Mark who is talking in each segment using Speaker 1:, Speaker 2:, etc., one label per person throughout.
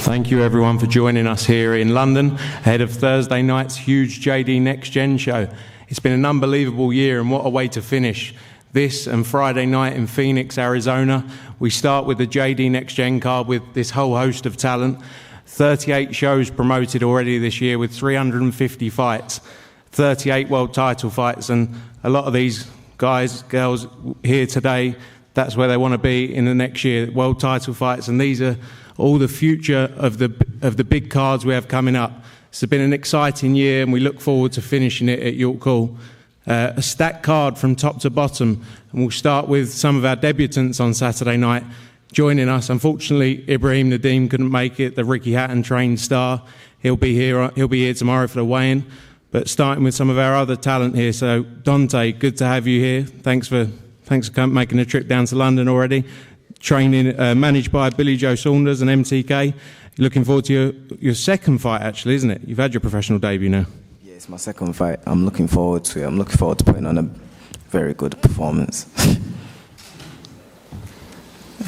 Speaker 1: Thank you everyone for joining us here in London ahead of Thursday night's huge JD Next Gen show. It's been an unbelievable year, and what a way to finish this and Friday night in Phoenix, Arizona. We start with the JD Next Gen card with this whole host of talent. 38 shows promoted already this year with 350 fights, 38 world title fights, and a lot of these guys, girls here today, that's where they want to be in the next year, world title fights, and these are all the future of the big cards we have coming up. It's been an exciting year, and we look forward to finishing it at York Hall. A stacked card from top to bottom, and we'll start with some of our debutants on Saturday night joining us. Unfortunately, Ibrahim Nadeem couldn't make it, the Ricky Hatton trained star. He'll be here tomorrow for the weigh-in. But starting with some of our other talent here, so Dante, good to have you here. Thanks for making the trip down to London already. Training managed by Billy Joe Saunders and MTK. Looking forward to your second fight, actually, isn't it? You've had your professional debut now.
Speaker 2: Yeah, it's my second fight. I'm looking forward to it. I'm looking forward to putting on a very good performance.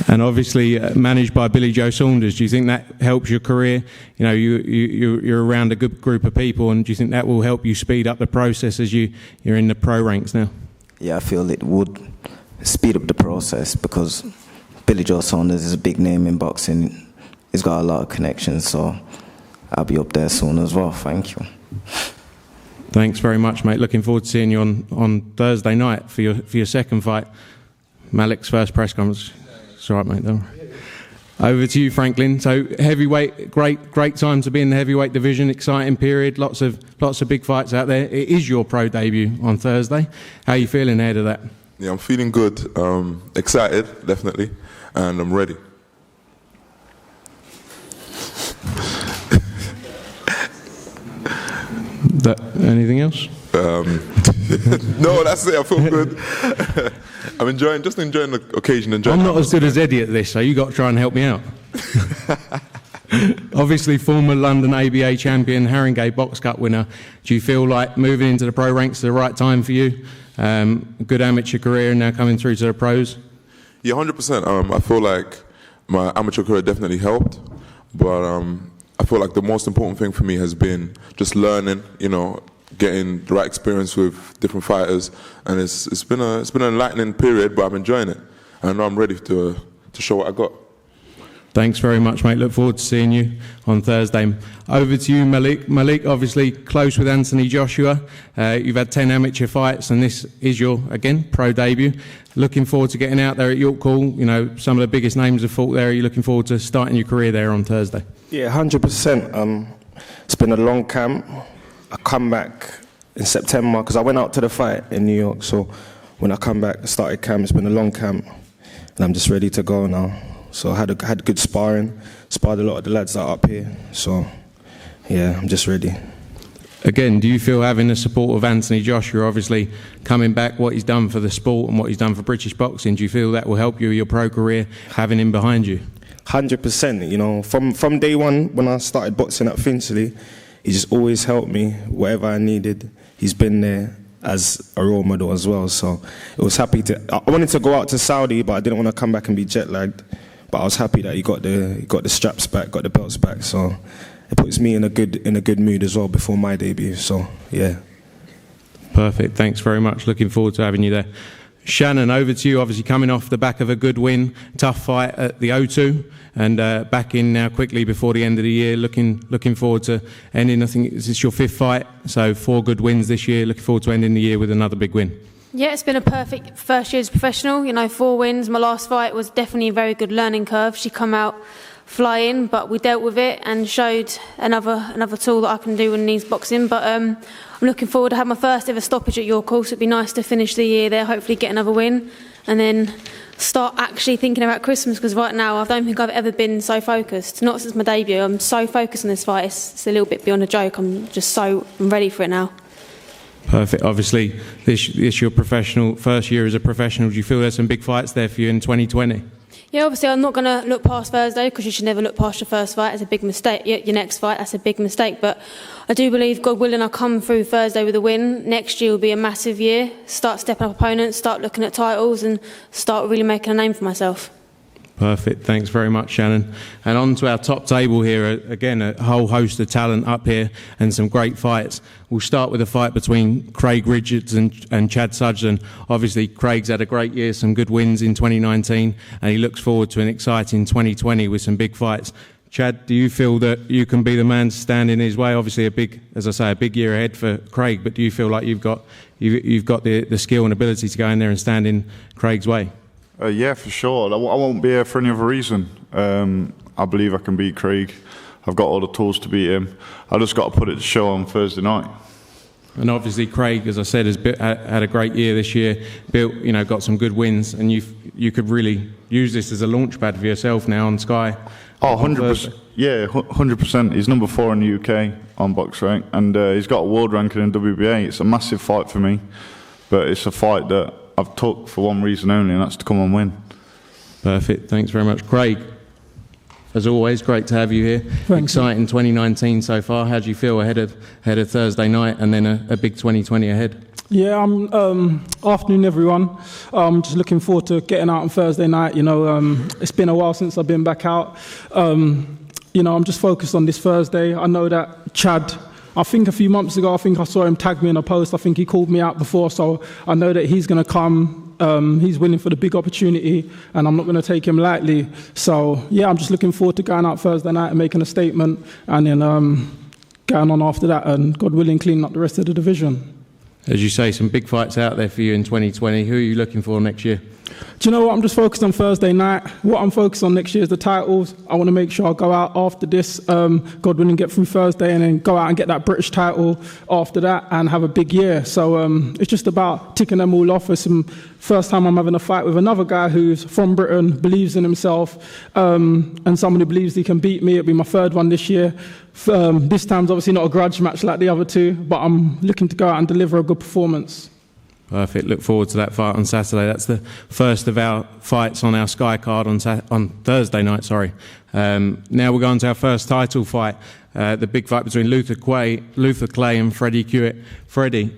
Speaker 1: And obviously managed by Billy Joe Saunders. Do you think that helps your career? You know, you're around a good group of people, and do you think that will help you speed up the process as you're in the pro ranks now?
Speaker 2: Yeah, I feel it would speed up the process because Billy Joe Saunders is a big name in boxing. He's got a lot of connections, so I'll be up there soon as well. Thank you.
Speaker 1: Thanks very much, mate. Looking forward to seeing you on Thursday night for your second fight. Malik's first press conference. It's all right, mate. Don't worry. Over to you, Franklin. So heavyweight, great time to be in the heavyweight division. Exciting period. Lots of big fights out there. It is your pro debut on Thursday. How are you feeling ahead of that?
Speaker 3: Yeah, I'm feeling good. Excited, definitely, and I'm ready.
Speaker 1: Anything else?
Speaker 3: No, that's it. I feel good. I'm just enjoying the occasion.
Speaker 1: I'm not as good as Eddie at this, so you got to try and help me out. Obviously, former London ABA champion, Haringey Box Cup winner. Do you feel like moving into the pro ranks is the right time for you? Good amateur career and now coming through to the pros?
Speaker 3: Yeah, 100%. I feel like my amateur career definitely helped, but I feel like the most important thing for me has been just learning, getting the right experience with different fighters, and it's been an enlightening period, but I'm enjoying it. I know I'm ready to show what I got.
Speaker 1: Thanks very much, mate. Look forward to seeing you on Thursday. Over to you, Malik. Malik, obviously close with Anthony Joshua. You've had 10 amateur fights, and this is your, again, pro debut. Looking forward to getting out there at York Hall. Some of the biggest names have fought there. Are you looking forward to starting your career there on Thursday?
Speaker 4: Yeah, 100%. It's been a long camp. I come back in September because I went out to the fight in New York. So when I come back, I started camp. It's been a long camp, and I'm just ready to go now. So I had good sparring, sparred a lot of the lads that are up here. So, yeah, I'm just ready.
Speaker 1: Again, do you feel having the support of Anthony Joshua, obviously coming back, what he's done for the sport and what he's done for British boxing, do you feel that will help you with your pro career, having him behind you?
Speaker 4: 100%. From day one when I started boxing at Finchley, he just always helped me, whatever I needed. He's been there as a role model as well. So I was happy I wanted to go out to Saudi, but I didn't want to come back and be jet lagged. But I was happy that he got the straps back, got the belts back. So it puts me in a good mood as well before my debut. So yeah.
Speaker 1: Perfect. Thanks very much. Looking forward to having you there. Shannon, over to you. Obviously coming off the back of a good win, tough fight at the O2, and back in now quickly before the end of the year. Looking forward to ending. I think this is your 5th fight, so 4 good wins this year. Looking forward to ending the year with another big win.
Speaker 5: Yeah, it's been a perfect first year as a professional. 4 wins. My last fight was definitely a very good learning curve. She come out flying, but we dealt with it and showed another tool that I can do when it needs boxing. But I'm looking forward to have my first ever stoppage at York Hall. So it'd be nice to finish the year there, hopefully get another win, and then start actually thinking about Christmas, because right now I don't think I've ever been so focused. Not since my debut. I'm so focused on this fight. It's a little bit beyond a joke. I'm ready for it now.
Speaker 1: Perfect. Obviously, this your professional first year as a professional. Do you feel there's some big fights there for you in 2020?
Speaker 5: Yeah, obviously I'm not going to look past Thursday, because you should never look past your first fight. It's a big mistake. Your next fight, that's a big mistake. But I do believe, God willing, I'll come through Thursday with a win. Next year will be a massive year. Start stepping up opponents, start looking at titles, and start really making a name for myself.
Speaker 1: Perfect. Thanks very much, Shannon. And on to our top table here. Again, a whole host of talent up here and some great fights. We'll start with a fight between Craig Richards and Chad Sudgeon. Obviously, Craig's had a great year, some good wins in 2019, and he looks forward to an exciting 2020 with some big fights. Chad, do you feel that you can be the man to stand in his way? Obviously, a big year ahead for Craig, but do you feel like you've got the skill and ability to go in there and stand in Craig's way?
Speaker 6: Yeah, for sure. I won't be here for any other reason. I believe I can beat Craig. I've got all the tools to beat him. I just got to put it to show on Thursday night.
Speaker 1: And obviously, Craig, as I said, has had a great year this year. Got some good wins, and you could really use this as a launch pad for yourself now on Sky.
Speaker 6: Oh, 100%. Yeah, 100%. He's number 4 in the UK on BoxRank, and he's got a world ranking in WBA. It's a massive fight for me, but it's a fight that I've took for one reason only, and that's to come and win.
Speaker 1: Perfect. Thanks very much, Craig. As always, great to have you here.
Speaker 7: Thanks.
Speaker 1: Exciting 2019 so far. How do you feel ahead of Thursday night and then a big 2020 ahead?
Speaker 7: Yeah, afternoon everyone. Just looking forward to getting out on Thursday night. It's been a while since I've been back out. I'm just focused on this Thursday. I know that Chad, I think a few months ago, I saw him tag me in a post. I think he called me out before, so I know that he's going to come. He's willing for the big opportunity, and I'm not going to take him lightly. So, yeah, I'm just looking forward to going out Thursday night and making a statement, and then going on after that, and God willing, cleaning up the rest of the division.
Speaker 1: As you say, some big fights out there for you in 2020. Who are you looking for next year?
Speaker 7: Do you know what? I'm just focused on Thursday night. What I'm focused on next year is the titles. I want to make sure I go out after this, God willing, get through Thursday, and then go out and get that British title after that and have a big year. So it's just about ticking them all off. It's the first time I'm having a fight with another guy who's from Britain, believes in himself, and someone who believes he can beat me. It'll be my third one this year. This time's obviously not a grudge match like the other two, but I'm looking to go out and deliver a good performance.
Speaker 1: Perfect. Look forward to that fight on Saturday. That's the first of our fights on our Sky card on Thursday night. Now we'll go on to our first title fight, the big fight between Luther Clay and Freddie Hewitt. Freddie,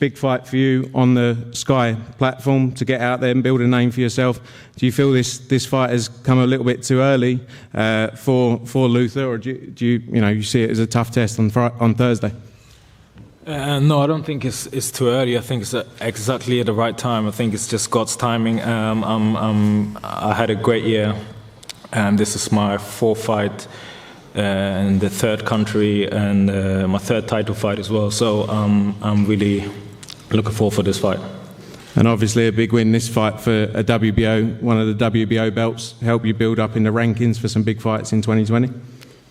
Speaker 1: big fight for you on the Sky platform to get out there and build a name for yourself. Do you feel this fight has come a little bit too early for Luther, or do you see it as a tough test on Thursday?
Speaker 8: No, I don't think it's too early. I think it's exactly at the right time. I think it's just God's timing. I had a great year. This is my 4th fight in the 3rd country and my 3rd title fight as well. So I'm really looking forward for this fight.
Speaker 1: And obviously a big win this fight for a WBO, one of the WBO belts, help you build up in the rankings for some big fights in 2020?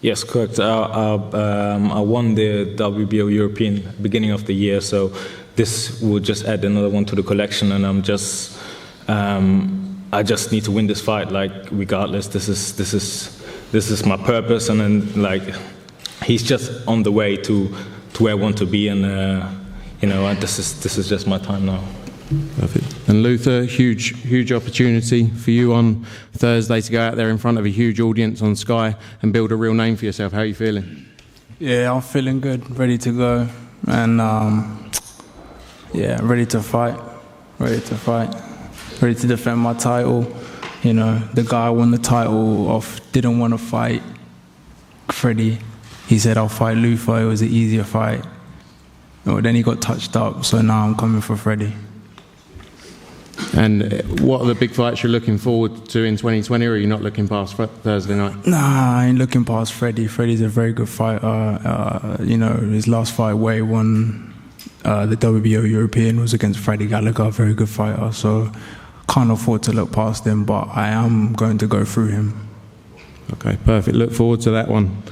Speaker 8: Yes, correct. I won the WBO European beginning of the year, so this would just add another one to the collection, and I just need to win this fight. Like, regardless, this is my purpose, and then he's just on the way to where I want to be, and this is just my time now.
Speaker 1: Perfect. And Luther, huge opportunity for you on Thursday to go out there in front of a huge audience on Sky and build a real name for yourself. How are you feeling?
Speaker 9: Yeah, I'm feeling good, ready to go, and ready to fight, ready to defend my title. The guy I won the title off didn't want to fight Freddie. He said, I'll fight Luther. It was an easier fight. Then he got touched up, so now I'm coming for Freddie.
Speaker 1: And what are the big fights you're looking forward to in 2020, or are you not looking past Thursday night?
Speaker 9: Nah, I ain't looking past Freddie. Freddie's a very good fighter. His last fight where he won the WBO European was against Freddie Gallagher, a very good fighter. So can't afford to look past him, but I am going to go through him. Okay, perfect. Look forward to that one.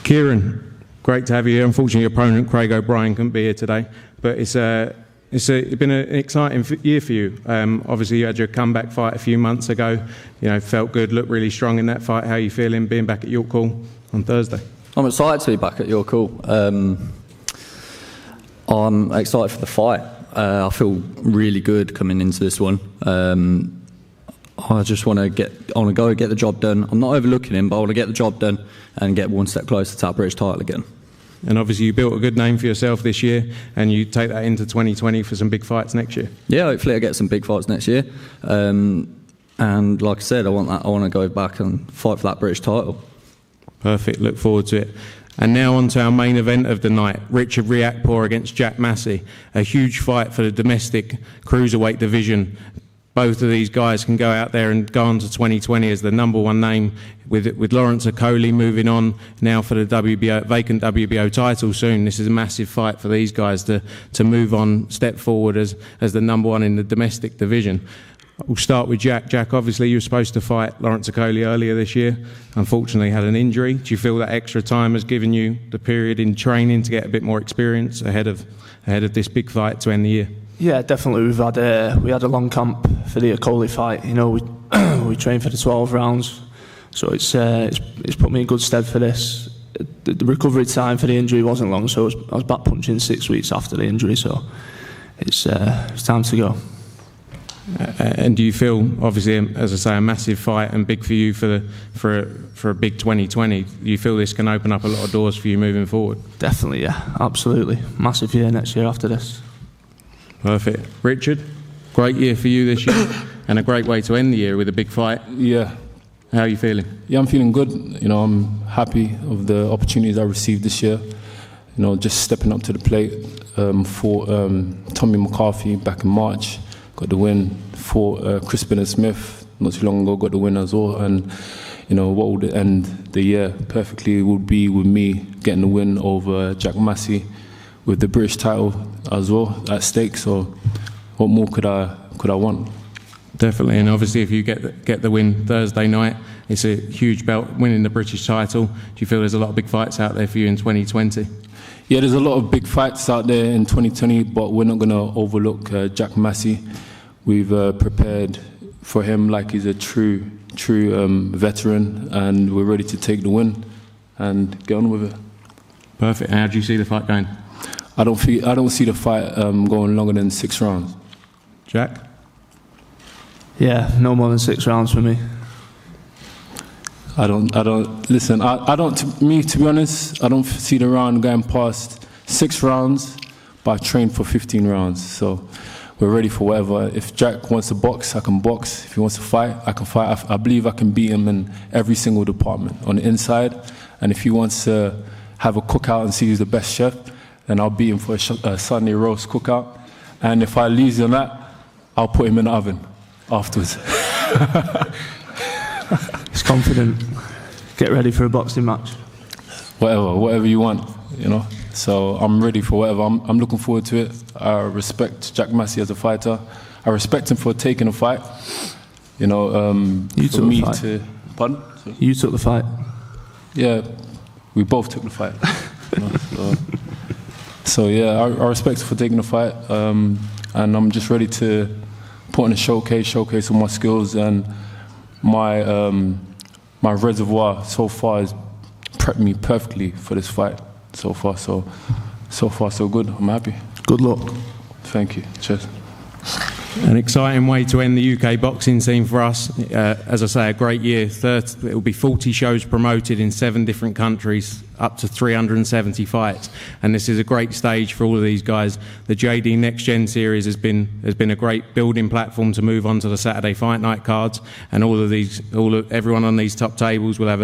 Speaker 9: Kieran, great to have you here. Unfortunately, your opponent, Craig O'Brien, couldn't be here today, but it's been an exciting year for you. Obviously, you had your comeback fight a few months ago. Felt good, looked really strong in that fight. How are you feeling being back at York Hall on Thursday?
Speaker 10: I'm excited to be back at York Hall. I'm excited for the fight. I feel really good coming into this one. I just want to go and get the job done. I'm not overlooking him, but I want to get the job done and get one step closer to that British title again.
Speaker 1: And obviously you built a good name for yourself this year, and you take that into 2020 for some big fights next year.
Speaker 10: Yeah, hopefully I get some big fights next year. And like I said, I want to go back and fight for that British title.
Speaker 1: Perfect. Look forward to it. And now on to our main event of the night, Richard Riakporhe against Jack Massey. A huge fight for the domestic cruiserweight division. Both of these guys can go out there and go on to 2020 as the number one name, with Lawrence Okoli moving on now for the vacant WBO title soon. This is a massive fight for these guys to move on, step forward as the number one in the domestic division. We'll start with Jack. Jack, obviously you were supposed to fight Lawrence Okoli earlier this year. Unfortunately had an injury. Do you feel that extra time has given you the period in training to get a bit more experience ahead of this big fight to end the year?
Speaker 11: Yeah, definitely. We had a long camp for the Okoli fight. You know, we trained for the 12 rounds, so it's put me in good stead for this. The recovery time for the injury wasn't long, so I was back punching 6 weeks after the injury. So it's time to go.
Speaker 1: And do you feel, obviously, as I say, a massive fight and big for you for a big 2020? Do you feel this can open up a lot of doors for you moving forward?
Speaker 11: Definitely, yeah, absolutely. Massive year next year after this.
Speaker 1: Perfect. Richard, great year for you this year and a great way to end the year with a big fight.
Speaker 12: Yeah.
Speaker 1: How are you feeling?
Speaker 12: Yeah, I'm feeling good. You know, I'm happy of the opportunities I received this year. You know, just stepping up to the plate for Tommy McCarthy back in March. Got the win for Chris Bennett-Smith not too long ago, got the win as well. And, you know, what would end the year perfectly would be with me getting the win over Jack Massey with the British title as well at stake. So what more could I want?
Speaker 1: Definitely, and obviously if you get the win Thursday night, it's a huge belt, winning the British title. Do you feel there's a lot of big fights out there for you in 2020?
Speaker 12: Yeah, there's a lot of big fights out there in 2020, but we're not going to overlook Jack Massey. We've prepared for him like he's a true veteran, and we're ready to take the win and get on with it.
Speaker 1: Perfect. And how do you see the fight going?
Speaker 12: I don't see the fight going longer than 6 rounds.
Speaker 1: Jack?
Speaker 11: Yeah, no more than 6 rounds for me.
Speaker 12: I don't listen. To be honest, I don't see the round going past 6 rounds, but I trained for 15 rounds, so we're ready for whatever. If Jack wants to box, I can box. If he wants to fight, I can fight. I believe I can beat him in every single department on the inside, and if he wants to have a cookout and see who's the best chef, then I'll beat him for a Sunday roast cookout, and if I lose on that, I'll put him in the oven afterwards.
Speaker 11: He's confident. Get ready for a boxing match.
Speaker 12: Whatever you want, you know. So I'm ready for whatever. I'm looking forward to it. I respect Jack Massey as a fighter. I respect him for taking a fight. You know,
Speaker 11: you
Speaker 12: for
Speaker 11: took
Speaker 12: me
Speaker 11: the fight.
Speaker 12: to. Pardon?
Speaker 11: You took the fight.
Speaker 12: Yeah, we both took the fight. You know, so yeah, I respect him for taking the fight, and I'm just ready to put on a showcase all my skills, and my reservoir so far has prepped me perfectly for this fight. So far so good. I'm happy.
Speaker 11: Good luck.
Speaker 12: Thank you. Cheers.
Speaker 1: An exciting way to end the UK boxing scene for us. As I say, a great year. It will be 40 shows promoted in 7 different countries, up to 370 fights, and this is a great stage for all of these guys. The JD Next Gen series has been a great building platform to move on to the Saturday Fight Night cards, and everyone on these top tables will have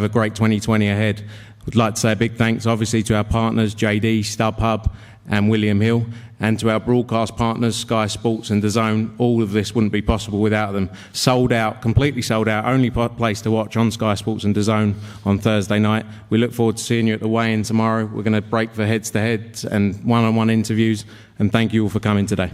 Speaker 1: a great 2020 ahead. Would like to say a big thanks, obviously, to our partners JD, StubHub, and William Hill, and to our broadcast partners Sky Sports and DAZN. All of this wouldn't be possible without them. Sold out, completely sold out, only place to watch on Sky Sports and DAZN on Thursday night. We look forward to seeing you at the weigh-in tomorrow. We're going to break for heads-to-heads and one-on-one interviews, and thank you all for coming today.